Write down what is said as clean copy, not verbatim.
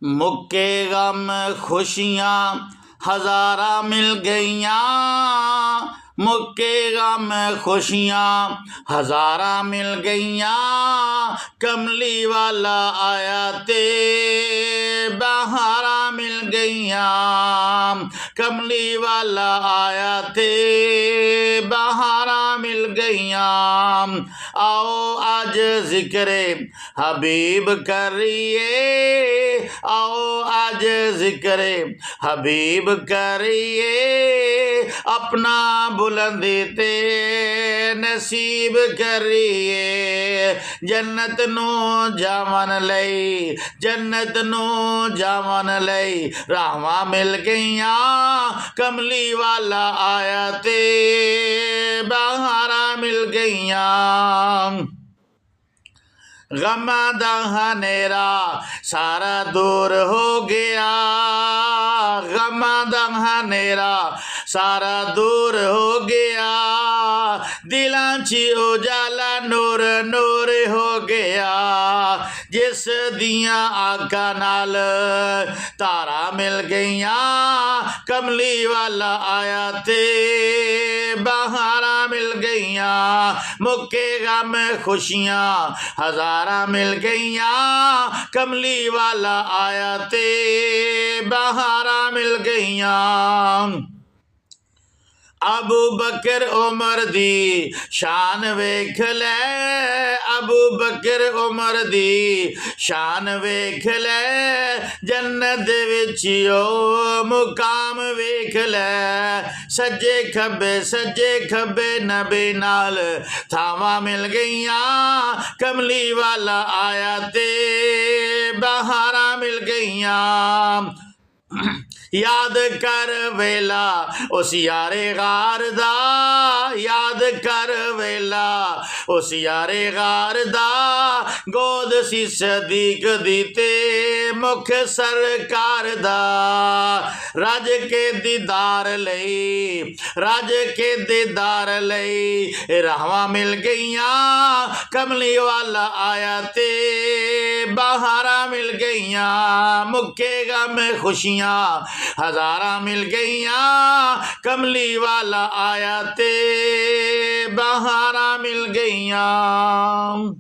मुक्के गम खुशियाँ हज़ारा मिल गईयाँ, मुक्के गम खुशियाँ हज़ारा मिल गईयाँ। कमली वाला आया ते बहारा मिल गईयाँ, कमली वाला आया ते बहारा मिल गईयाँ। आओ आज ज़िक्रे हबीब करिए, आओ आज ज़िक्रे हबीब करिए। अपना बुलंदी ते नसीब करिए, जन्नत नू जावन लई, जन्नत नू जावन लई राहवां मिल गईयां। कमली वाला आया ते बहारा मिल गईयां। गमां दा हनेरा सारा दूर हो गया, गमां दा हनेरा सारा दूर हो गया। दिलां च उजाला नूर नूर हो गया, जिस दियां आका नाल तारा मिल गईयां। कमली वाला आया ते बहारा मिल गईयां, मुक्के गम खुशियाँ हज़ारा मिल गईयाँ। कमली वाला आया ते बहारा मिल गईयाँ। अबू बकर उमर दी शान वेख लै, अबू बकर उमर दी शान वेख लै। जन्नत विच ओ मुकाम वेख लै, सज्जे खब्बे नबी नाल थावां मिल गईयां। कमली वाला आया ते बहारा मिल गईयां। याद कर वेला उस यारे गार दा, याद कर वेला उस यारे गार दा। गोद सी सदीक दी ते मुख सरकार दा। रज के दीदार लई, रज के दीदार लई राहवां मिल गईयां। कमली वाला आया ते बहारा मिल गईयां, मुक्के गम खुशियाँ हज़ारा मिल गईयाँ। कमली वाला आया ते बहारा मिल गईयाँ।